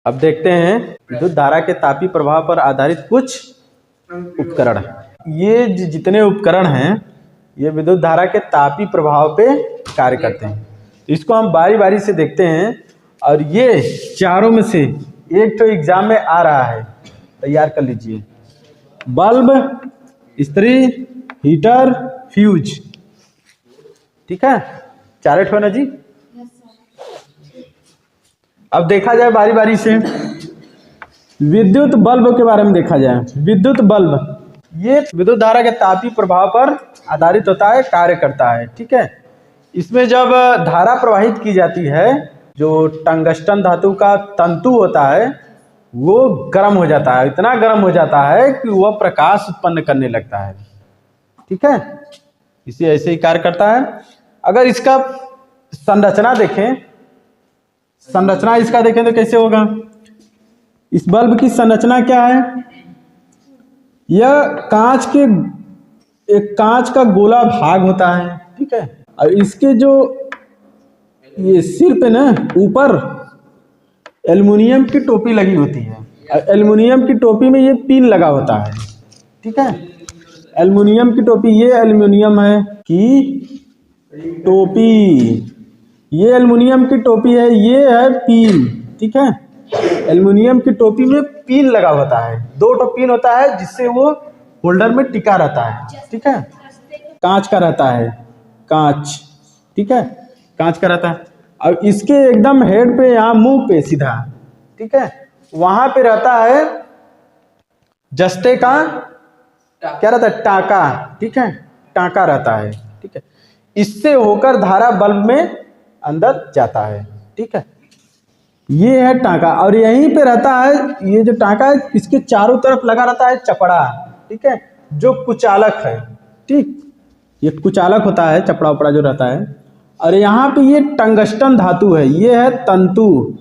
अब देखते हैं विद्युत धारा के तापीय प्रभाव पर आधारित कुछ उपकरण। ये जितने उपकरण हैं ये विद्युत धारा के तापीय प्रभाव पे कार्य करते हैं। इसको हम बारी बारी से देखते हैं और ये चारों में से एक तो एग्जाम में आ रहा है, तैयार कर लीजिए। बल्ब, इस्त्री, हीटर, फ्यूज। ठीक है, चारे ठो ना जी। अब देखा जाए बारी बारी से विद्युत बल्ब के बारे में देखा जाए। विद्युत बल्ब ये विद्युत धारा के तापीय प्रभाव पर आधारित होता है, कार्य करता है। ठीक है, इसमें जब धारा प्रवाहित की जाती है, जो टंगस्टन धातु का तंतु होता है वो गर्म हो जाता है, इतना गर्म हो जाता है कि वह प्रकाश उत्पन्न करने लगता है। ठीक है, इसे ऐसे ही कार्य करता है। अगर इसका संरचना देखें, संरचना इसका देखें तो कैसे होगा। इस बल्ब की संरचना क्या है, यह कांच का गोला भाग होता है। ठीक है, और इसके जो ये सिर पे ना ऊपर एल्युमिनियम की टोपी लगी होती है, और एल्युमिनियम की टोपी में ये पिन लगा होता है। ठीक है, एल्युमिनियम की टोपी, ये एल्युमिनियम है कि टोपी, ये एल्युमिनियम की टोपी है, ये है पिन। ठीक है, एल्युमिनियम की टोपी में पिन लगा होता है, दो तो पिन होता है जिससे वो होल्डर में टिका रहता है। ठीक है, कांच का रहता है, कांच। ठीक है, कांच का रहता है। और इसके एकदम हेड पे, यहाँ मुंह पे सीधा, ठीक है, वहां पे रहता है जस्ते का क्या रहता है, टाका। ठीक है, टाका रहता है। ठीक है, इससे होकर धारा बल्ब में अंदर जाता है। ठीक है, ये है टाका। और यहीं पे रहता है, ये जो टाका है इसके चारों तरफ लगा रहता है चपड़ा। ठीक है, जो कुचालक है। ठीक, ये कुचालक होता है, चपड़ा उपड़ा जो रहता है। और यहाँ पे ये टंगस्टन धातु है, ये है तंतु,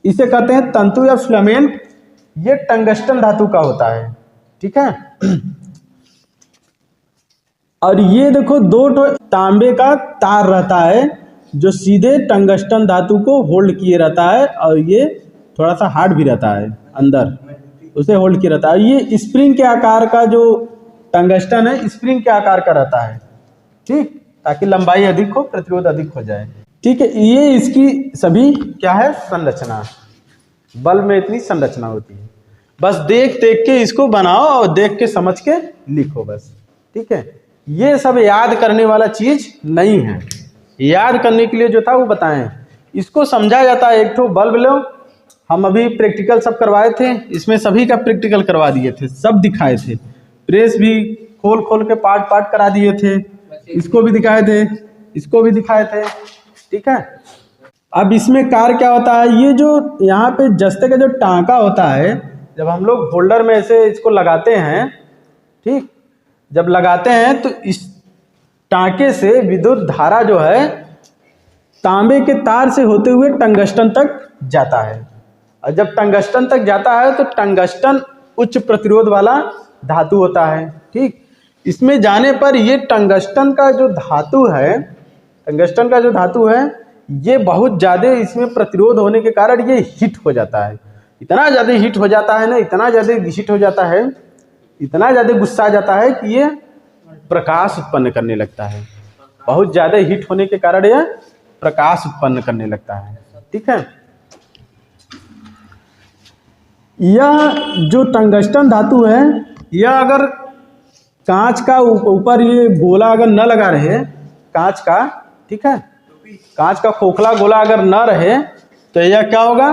इसे कहते हैं तंतु या फिलामेंट। ये टंगस्टन धातु का होता है। ठीक है, और ये देखो दो तो तांबे का तार रहता है जो सीधे टंगस्टन धातु को होल्ड किए रहता है, और ये थोड़ा सा हार्ड भी रहता है अंदर, उसे होल्ड किए रहता है। ये स्प्रिंग के आकार का, जो टंगस्टन है स्प्रिंग के आकार का रहता है। ठीक, ताकि लंबाई अधिक हो, प्रतिरोध अधिक हो जाए। ठीक है, ये इसकी सभी क्या है, संरचना। बल्ब में इतनी संरचना होती है। बस देख देख के इसको बनाओ और देख के समझ के लिखो बस। ठीक है, ये सब याद करने वाला चीज नहीं है। याद करने के लिए जो था वो बताएं, इसको समझा जाता है। एक तो बल्ब लो, हम अभी प्रैक्टिकल सब करवाए थे, इसमें सभी का प्रैक्टिकल करवा दिए थे, सब दिखाए थे। प्रेस भी खोल खोल के पार्ट पार्ट करा दिए थे, इसको भी दिखाए थे, इसको भी दिखाए थे। ठीक है, अब इसमें कार्य क्या होता है, ये जो यहाँ पे जस्ते का जो टांका होता है, जब हम लोग होल्डर में ऐसे इसको लगाते हैं, ठीक, जब लगाते हैं तो इस टांके से विद्युत धारा जो है तांबे के तार से होते हुए टंगस्टन तक जाता है। और जब टंगस्टन तक जाता है तो टंगस्टन उच्च प्रतिरोध वाला धातु होता है। ठीक, इसमें जाने पर ये टंगस्टन का जो धातु है, टंगस्टन का जो धातु है ये बहुत ज़्यादा, इसमें प्रतिरोध होने के कारण ये हीट हो जाता है। इतना ज़्यादा हीट हो जाता है ना, इतना ज़्यादा हीट हो जाता है, इतना ज़्यादा गुस्सा आ जाता है कि ये प्रकाश उत्पन्न करने लगता है। बहुत ज़्यादा हीट होने के कारण यह प्रकाश उत्पन्न करने लगता है। ठीक है, यह जो टंगस्टन धातु है, यह अगर कांच का ऊपर ये गोला अगर न लगा रहे, कांच का, ठीक है, कांच का खोखला गोला अगर न रहे तो यह क्या होगा,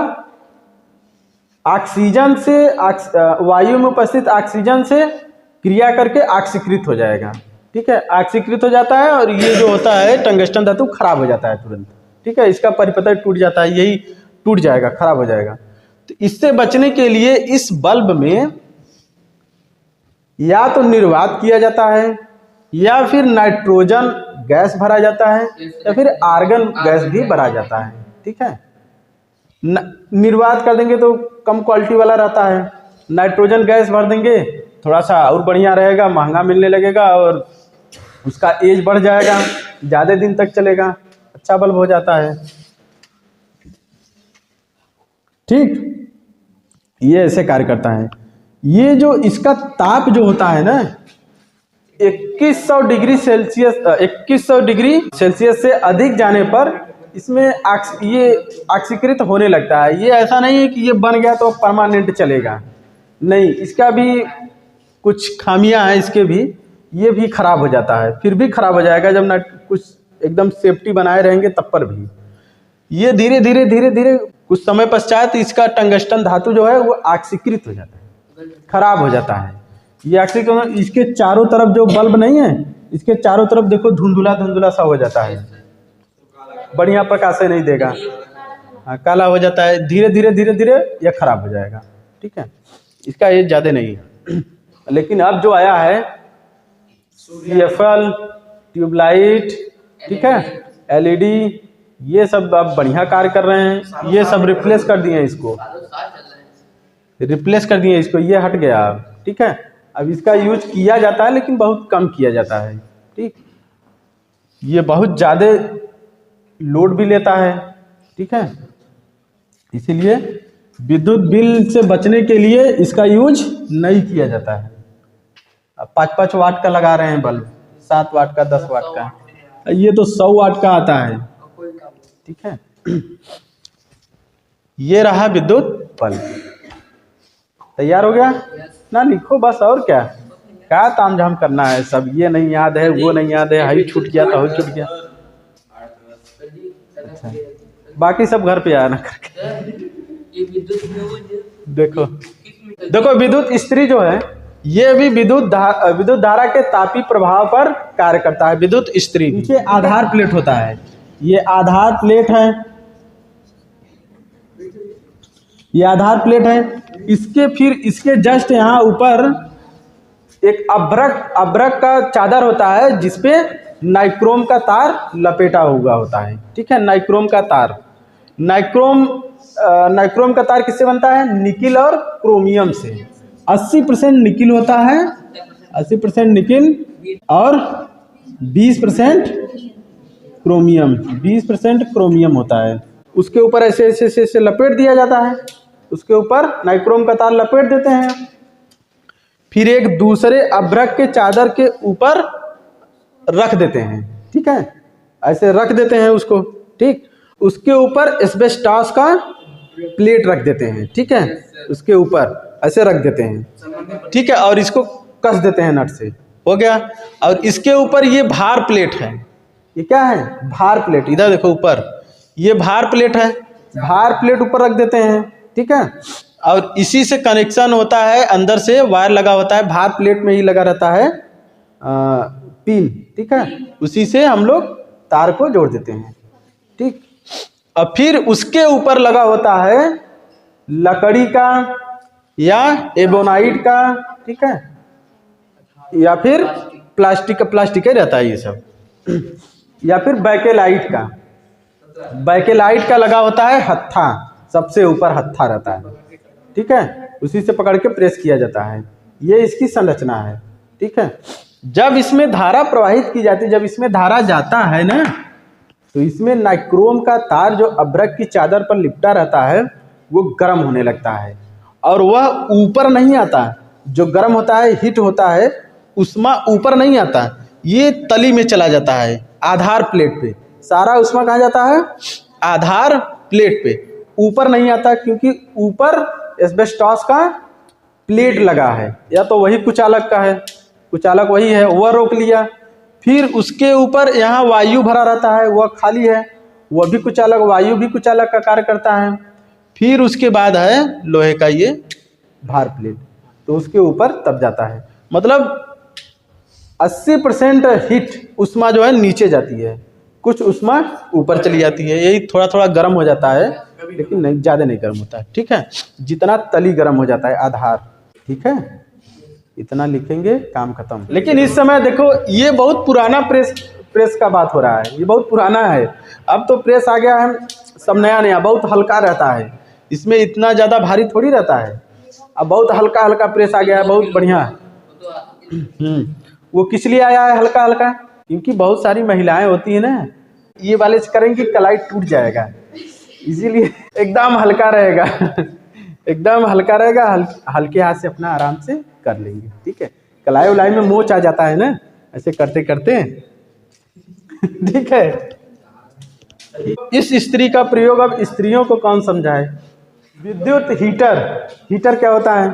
ऑक्सीजन से, वायु में उपस्थित ऑक्सीजन से क्रिया करके ऑक्सीकृत हो जाएगा। ठीक है, ऑक्सीकृत हो जाता है और ये जो होता है टंगस्टन धातु खराब हो जाता है तुरंत। ठीक है, इसका परिपथ टूट जाता है, यही टूट जाएगा, खराब हो जाएगा। तो इससे बचने के लिए इस बल्ब में या तो निर्वात किया जाता है, या फिर नाइट्रोजन गैस भरा जाता है, या फिर आर्गन गैस भी भरा जाता है। ठीक है, निर्वात कर देंगे तो कम क्वालिटी वाला रहता है, नाइट्रोजन गैस भर देंगे थोड़ा सा और बढ़िया रहेगा, महंगा मिलने लगेगा और उसका एज बढ़ जाएगा, ज़्यादा दिन तक चलेगा, अच्छा बल्ब हो जाता है। ठीक, ये ऐसे कार्य करता है। ये जो इसका ताप जो होता है ना 2100 डिग्री सेल्सियस 2100 डिग्री सेल्सियस से अधिक जाने पर इसमें ये ऑक्सीकृत होने लगता है। ये ऐसा नहीं है कि ये बन गया तो परमानेंट चलेगा, नहीं, इसका भी कुछ खामियां हैं, इसके भी, ये भी खराब हो जाता है, फिर भी खराब हो जाएगा जब ना कुछ एकदम सेफ्टी बनाए रहेंगे तब पर भी। ये धीरे धीरे धीरे धीरे कुछ समय पश्चात इसका टंगस्टन धातु जो है वो ऑक्सीकृत हो जाता है, खराब हो जाता है। ये ऑक्सीकृत, इसके चारों तरफ जो बल्ब नहीं है, इसके चारों तरफ देखो धुंधुला धुंधुला सा हो जाता है, बढ़िया प्रकाश नहीं देगा, हाँ, काला हो जाता है, धीरे धीरे धीरे धीरे यह खराब हो जाएगा। ठीक है, इसका एज ज़्यादा नहीं है। लेकिन अब जो आया है CFL, ट्यूबलाइट, ठीक है, LED, ये सब अब बढ़िया कार्य कर रहे हैं। ये सब रिप्लेस कर दिए इसको, रिप्लेस कर दिए इसको, ये हट गया अब। ठीक है, अब इसका यूज किया जाता है लेकिन बहुत कम किया जाता है। ठीक, ये बहुत ज़्यादा लोड भी लेता है। ठीक है, इसीलिए विद्युत बिल से बचने के लिए इसका यूज नहीं किया जाता है। अब 5-5 वाट का लगा रहे हैं बल्ब, 7 वाट का, 10 वाट का, ये तो 100 वाट का आता है। ठीक है, ये रहा विद्युत बल्ब, तैयार हो गया ना, लिखो बस, और क्या तामझाम करना है सब, ये नहीं याद है, वो नहीं याद है, हाई छूट गया तो हाई छूट गया। अच्छा, बाकी सब घर पे आना करके। देखो देखो, विद्युत इस्त्री जो है ये भी विद्युत धारा के तापी प्रभाव पर कार्य करता है। विद्युत इस्त्री नीचे आधार प्लेट होता है, ये आधार प्लेट है, ये आधार प्लेट है। इसके फिर इसके जस्ट यहाँ ऊपर एक अभ्रक का चादर होता है जिसपे नाइक्रोम का तार लपेटा हुआ होता है। ठीक है, नाइक्रोम का तार, नाइक्रोम का तार किससे बनता है? निकिल और क्रोमियम से। 80% निकिल होता है, 80% निकिल और 20% क्रोमियम, 20% क्रोमियम होता है। उसके ऊपर ऐसे ऐसे ऐसे ऐसे लपेट दिया जाता है, उसके ऊपर नाइक्रोम का तार लपेट देते हैं, फिर एक दूसरे अभ्रक के चादर के ऊपर रख देते हैं। ठीक है, ऐसे रख देते हैं उसको। ठीक, उसके ऊपर एस्बेस्टॉस का प्लेट रख देते हैं। ठीक है, उसके ऊपर ऐसे रख देते हैं। ठीक है, और इसको कस देते हैं नट से, हो गया। और इसके ऊपर ये भार प्लेट है, ये क्या है? भार प्लेट। इधर देखो ऊपर, ये भार प्लेट है, भार प्लेट ऊपर रख देते हैं। ठीक है, और इसी से कनेक्शन होता है, अंदर से वायर लगा होता है, भार प्लेट में ही लगा रहता है पिन। ठीक है, उसी से हम लोग तार को जोड़ देते हैं। ठीक, और फिर उसके ऊपर लगा होता है लकड़ी का या एबोनाइट का, ठीक है, या फिर प्लास्टिक ही रहता है ये सब, या फिर बैकेलाइट का। बैकेलाइट का लगा होता है हत्था, सबसे ऊपर हत्था रहता है। ठीक है, उसी से पकड़ के प्रेस किया जाता है। ये इसकी संरचना है। ठीक है, जब इसमें धारा प्रवाहित की जाती है, जब इसमें धारा जाता है ना, तो इसमें नाइक्रोम का तार जो अभ्रक की चादर पर लिपटा रहता है वो गर्म होने लगता है, और वह ऊपर नहीं आता। जो गर्म होता है, हीट होता है, उष्मा ऊपर नहीं आता, ये तली में चला जाता है, आधार प्लेट पे। सारा उष्मा कहाँ जाता है? आधार प्लेट पे, ऊपर नहीं आता, क्योंकि ऊपर एस्बेस्टॉस का प्लेट लगा है, या तो वही कुचालक का है, कुचालक वही है, वह रोक लिया। फिर उसके ऊपर यहाँ वायु भरा रहता है, वह खाली है, वह भी कुचालक, वायु भी कुचालक का कार्य करता है। फिर उसके बाद है लोहे का ये भार प्लेट, तो उसके ऊपर तब जाता है। मतलब 80% हीट उष्मा जो है नीचे जाती है, कुछ उष्मा ऊपर चली जाती है। यही थोड़ा थोड़ा गर्म हो जाता है, लेकिन नहीं, ज़्यादा नहीं गर्म होता है। ठीक है, जितना तली गर्म हो जाता है आधार। ठीक है, इतना लिखेंगे, काम खत्म। लेकिन इस समय देखो, ये बहुत पुराना प्रेस का बात हो रहा है, ये बहुत पुराना है। अब तो प्रेस आ गया है, सब नया नया, बहुत हल्का रहता है, इसमें इतना ज़्यादा भारी थोड़ी रहता है। अब बहुत हल्का हल्का प्रेस आ गया है, बहुत बढ़िया है। वो किस लिए आया है हल्का हल्का? क्योंकि बहुत सारी महिलाएं होती है ना, ये वाले से करेंगे कलाई टूट जाएगा, इसीलिए एकदम हल्का रहेगा। एकदम हल्का रहेगा, हल्के हाथ से अपना आराम से कर लेंगे। ठीक है, कलाई उलाई में मोच आ जाता है ना ऐसे करते करते। ठीक है, इस स्त्री का प्रयोग अब स्त्रियों को कौन समझाए। विद्युत हीटर। हीटर क्या होता है?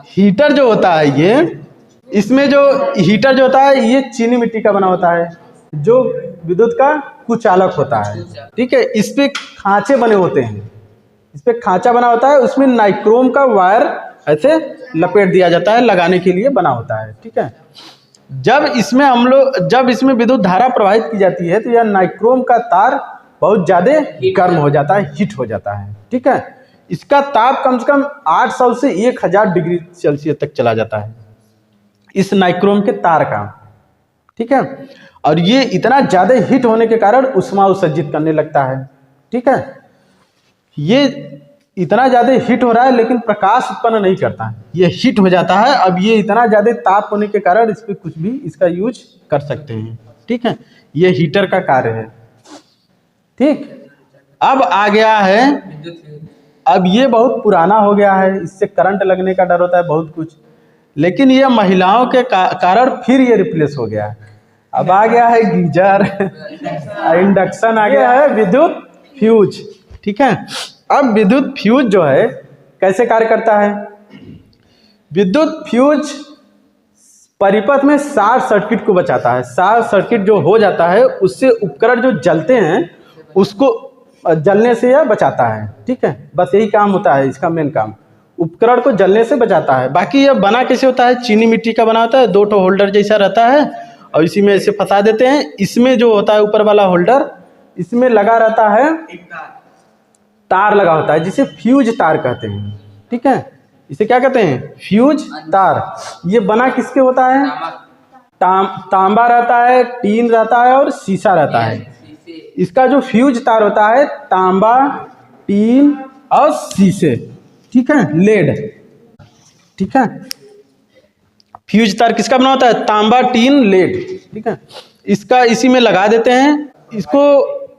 हीटर जो होता है ये, इसमें जो हीटर जो होता है ये चीनी मिट्टी का बना होता है, जो विद्युत का कुचालक होता है। ठीक है, इस पे खांचे बने होते हैं, इस पे खांचा बना होता है, उसमें नाइक्रोम का वायर ऐसे लपेट दिया जाता है, लगाने के लिए बना होता है। ठीक है, जब इसमें विद्युत धारा प्रवाहित की जाती है तो यह नाइक्रोम का तार बहुत ज़्यादा गर्म हो जाता है, हीट हो जाता है। ठीक है, इसका ताप कम से कम 800 से 1000 डिग्री सेल्सियस तक चला जाता है इस नाइक्रोम के तार का। ठीक है, और ये इतना ज़्यादा हीट होने के कारण उष्मा उत्सर्जित करने लगता है। ठीक है, ये इतना ज़्यादा हीट हो रहा है लेकिन प्रकाश उत्पन्न नहीं करता है, ये हीट हो जाता है। अब ये इतना ज़्यादा ताप होने के कारण इस पर कुछ भी इसका यूज कर सकते हैं। ठीक है, ये हीटर का कार्य है। ठीक, अब आ गया है, अब ये बहुत पुराना हो गया है, इससे करंट लगने का डर होता है बहुत कुछ, लेकिन ये महिलाओं के कारण फिर ये रिप्लेस हो गया है। अब आ गया है गीजर, इंडक्शन आ गया है, विद्युत फ्यूज। ठीक है, अब विद्युत फ्यूज जो है कैसे कार्य करता है। विद्युत फ्यूज परिपथ में शॉर्ट सर्किट को बचाता है। शॉर्ट सर्किट जो हो जाता है उससे उपकरण जो जलते हैं उसको जलने से यह बचाता है। ठीक है, बस यही काम होता है इसका, मेन काम उपकरण को जलने से बचाता है। बाकी यह बना कैसे होता है, चीनी मिट्टी का बना होता है, 2 होल्डर जैसा रहता है और इसी में इसे फंसा देते हैं। इसमें जो होता है ऊपर वाला होल्डर, इसमें लगा रहता है तार लगा होता है जिसे फ्यूज तार कहते हैं। ठीक है, इसे क्या कहते हैं, फ्यूज तार। ये बना किसके होता है, तांबा रहता है, टीन रहता है और शीशा रहता है। इसका जो फ्यूज तार होता है तांबा, टीन और शीशे। ठीक है, लेड। ठीक है, फ्यूज तार किसका बना होता है, तांबा, टीन, लेड। ठीक है, इसका इसी में लगा देते हैं। इसको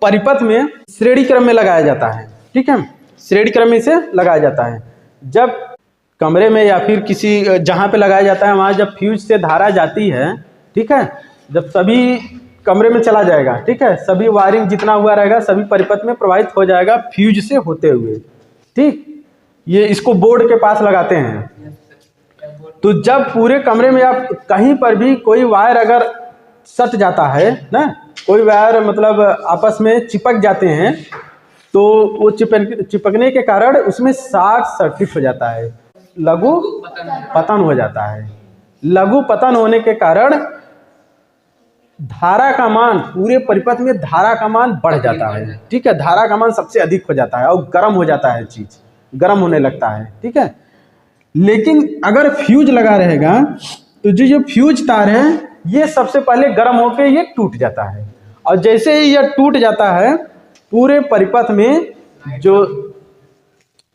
परिपथ में श्रेणी क्रम में लगाया जाता है। ठीक है, श्रेणी क्रम में इसे लगाया जाता है। जब कमरे में या फिर किसी जहाँ पे लगाया जाता है वहाँ जब फ्यूज से धारा जाती है, ठीक है, जब सभी कमरे में चला जाएगा, ठीक है, सभी वायरिंग जितना हुआ रहेगा सभी परिपथ में प्रवाहित हो जाएगा फ्यूज से होते हुए। ठीक, ये इसको बोर्ड के पास लगाते हैं। तो जब पूरे कमरे में आप कहीं पर भी कोई वायर अगर सट जाता है ना, कोई वायर मतलब आपस में चिपक जाते हैं, तो वो चिपकने के कारण उसमें शॉर्ट सर्किट हो जाता है, लघु पतन हो जाता है। लघु पतन होने के कारण धारा का मान, पूरे परिपथ में धारा का मान बढ़ जाता है। ठीक है, धारा का मान सबसे अधिक हो जाता है और गर्म हो जाता है, चीज गर्म होने लगता है। ठीक है, लेकिन अगर फ्यूज लगा रहेगा तो जो फ्यूज तार है ये सबसे पहले गर्म होकर ये टूट जाता है, और जैसे ही यह टूट जाता है पूरे परिपथ में जो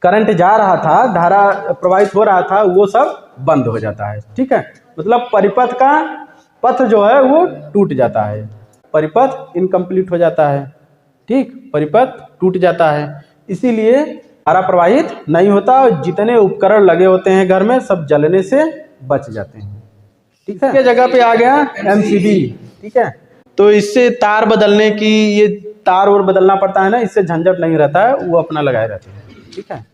करंट जा रहा था, धारा प्रवाहित हो रहा था, वो सब बंद हो जाता है। ठीक है, मतलब परिपथ का पथ जो है वो टूट जाता है, परिपथ इनकम्प्लीट हो जाता है। ठीक, परिपथ टूट जाता है, इसीलिए धारा प्रवाहित नहीं होता और जितने उपकरण लगे होते हैं घर में सब जलने से बच जाते हैं। ठीक है, जगह पे आ गया MCB। ठीक है, तो इससे तार बदलने की, ये तार और बदलना पड़ता है ना, इससे झंझट नहीं रहता है, वो अपना लगाए रहते हैं। ठीक है।